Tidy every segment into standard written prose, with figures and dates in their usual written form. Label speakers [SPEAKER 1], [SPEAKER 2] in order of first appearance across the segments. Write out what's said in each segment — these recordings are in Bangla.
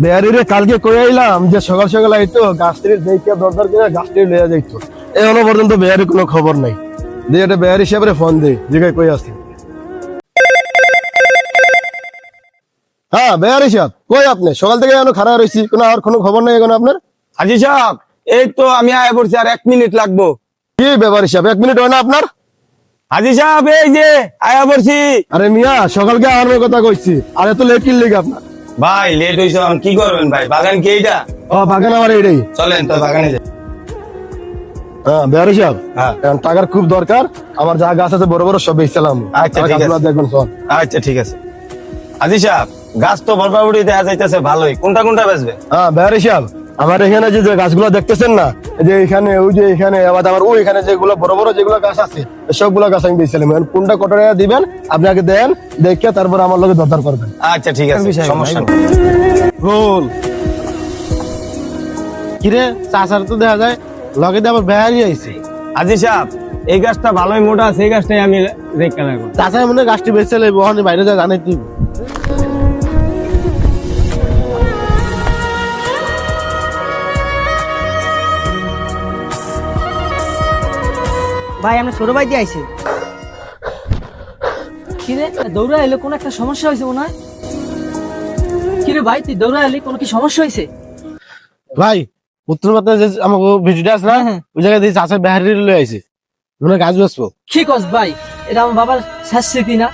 [SPEAKER 1] বেয়ারিরে কালকে কই আইলাম যে সকাল সকাল আইতো গাছটির দেখে দরকার কিনা গাছটি লইয়া যাইতো এখনো পর্যন্ত বেয়ারির কোনো খবর নাই। দিয়ে এটা বেয়ারি সাহেবের ফোন দে জিগাই কই আছে। হ্যাঁ বেয়ারি সাহেব কই আপনি? সকাল থেকে এখনো খারাপ রয়েছি, কোনো খবর নাই এখন আপনার?
[SPEAKER 2] হাজি সাহেব এই তো আমি আয়া পড়ছি, আর 1 মিনিট লাগবো।
[SPEAKER 1] কি ব্যাপার সাহেব, 1 মিনিট হয় না আপনার?
[SPEAKER 2] হাজি সাহেব এই যে আয়া পড়ছি।
[SPEAKER 1] আরে মিয়া সকালকে আমার কথা কইছি, আর এত লেট কি লিখে আপনার?
[SPEAKER 2] ভাই লেট হয়েছে, এখন কি করবেন ভাই? বাগান কি এইটা?
[SPEAKER 1] ও বাগান আমার এইটাই।
[SPEAKER 2] চলেন তো বাগানে যাই।
[SPEAKER 1] হ্যাঁ বেয়ারি সাহেব
[SPEAKER 2] হ্যাঁ
[SPEAKER 1] এখন টাকার খুব দরকার, আমার যা গাছ আছে বড় বড় সব বেচছিলাম।
[SPEAKER 2] আচ্ছা, ঠিক আছে।
[SPEAKER 1] দেখবেন সব।
[SPEAKER 2] আচ্ছা ঠিক আছে। হাজি সাহেব গাছ তো মোটামুটি দেখা যাইতেছে ভালোই, কোনটা কোনটা বেচবে?
[SPEAKER 1] হ্যাঁ বেয়ারি সাহেব আমার এখানে যে গাছগুলো দেখতেছেন না, এই যে এখানে ওই যে এখানে আবার আমার ওই এখানে যেগুলো বড় বড় যেগুলো গাছ আছে সবগুলো গাছ আমি বেচছিলাম। এখন কোনটা কত টাকা দিবেন আপনি আগে দেন, দেখে তারপর আমার লোকে দরদার করবেন।
[SPEAKER 2] আচ্ছা ঠিক আছে, সমস্যা নেই।
[SPEAKER 3] গোল কিরে চাচার তো দেখা যায় লগে দিয়ে আবার বেহারি আইছে।
[SPEAKER 2] হাজি সাহেব এই গাছটা ভালোই মোটা আছে, এই গাছটাই আমি রেখে রাখবো।
[SPEAKER 3] চাচার মনে হয় গাছটি বেঁচে ওখানে বাইরে যা জানাই তুই।
[SPEAKER 4] ভাই আমরা ছোট ভাই দিয়ে আইছি। কিরে দৌড়া এলে কোন একটা সমস্যা হয়েছে মনে হয়। কিরে ভাই তুই দৌড়া এলি কোনো কি সমস্যা হয়েছে?
[SPEAKER 3] ভাই উত্তর পাতা যে আমাকে ভিডিওটা আছে না, ওই জায়গায় দিয়ে চাচার বেহারি লয়ে আইছে মনে হয় গাছ বেচবো।
[SPEAKER 4] কি কস ভাই, এটা আমার বাবার শেষ স্মৃতি না?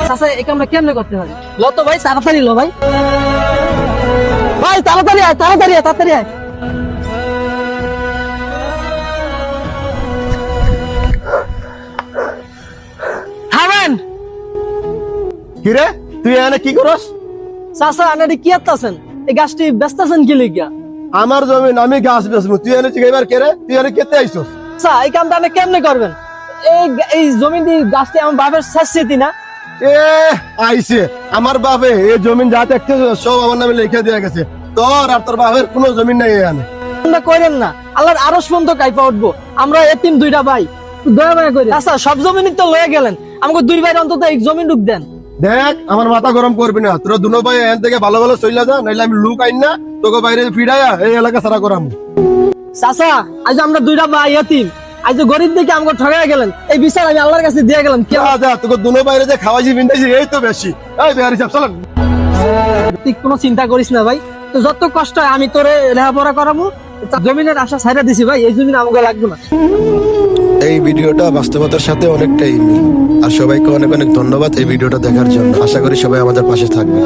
[SPEAKER 4] চাচা এই কামটা কেমনে করতে পারি? লো তো ভাই তাড়াতাড়ি লো ভাই, ভাই তাড়াতাড়ি আয় তাড়াতাড়ি আয় তাড়াতাড়ি আয়। থামেন।
[SPEAKER 1] কিরে তুই এখানে কি করস?
[SPEAKER 4] চাচা আনারে কি আছেন? এই গাছটি ব্যস্ত আছেন কি লিগা?
[SPEAKER 1] আমার জমিন আমি গাছ বেচবো, তুই এনে জিগাইবার কেরে? তুই এনে কেতে আইছস?
[SPEAKER 4] চাচা এই কামটা আপনি কেমনে করবেন? এই জমি দিয়ে গাছটি আমার বাবার শেষ স্মৃতি না?
[SPEAKER 1] এ আইছে আমার বাপে এই জমিন যা দেখতেছ সব আমার নামে লিখে দিয়ে গেছে, তোর আর তোর বাপের কোনো জমিন নাই এখানে।
[SPEAKER 4] আমরা করেন না, আল্লাহর আরশ পর্যন্ত কাইপা উঠবো। আমরা এতিম দুইটা ভাই, দয়া মায়া করে আচ্ছা সব জমিনই তো লয়ে গেলেন, আমাকে দুই ভাইয়ের অন্তত এই জমিন ঢুক দেন।
[SPEAKER 1] দেখ আমার মাথা গরম করবি না, তোর দুনো ভাই এখান থেকে ভালো ভালো চইলা যা, নাইলে আমি লুক আইন না তোকে বাইরে ফিরাইয়া এই এলাকা সারা করাম।
[SPEAKER 4] চাচা আজ আমরা দুইটা ভাই এতিম, আজ গরিব দেখে আমাকে ঠগাইয়া গেলেন, এই বিচার আমি আল্লাহর কাছে দিয়ে গেলাম।
[SPEAKER 1] যা যা তোকে দুনো বাইরে যে খাওয়াইছি বিন্দাইছি এই তো বেশি। এই বিহারি সাহেব চলেন।
[SPEAKER 4] তুই কোনো চিন্তা করিস না ভাই, তো যত কষ্ট হয় আমি তোরে লেখাপড়া করাবো। জমিনের আশা ছাইড়া দিছি ভাই, এই জমিন আমাকে লাগবে না।
[SPEAKER 1] এই ভিডিওটা বাস্তবতার সাথে অনেকটাই মিল। আর সবাইকে অনেক অনেক ধন্যবাদ এই ভিডিওটা দেখার জন্য। আশা করি সবাই আমাদের পাশে থাকবে।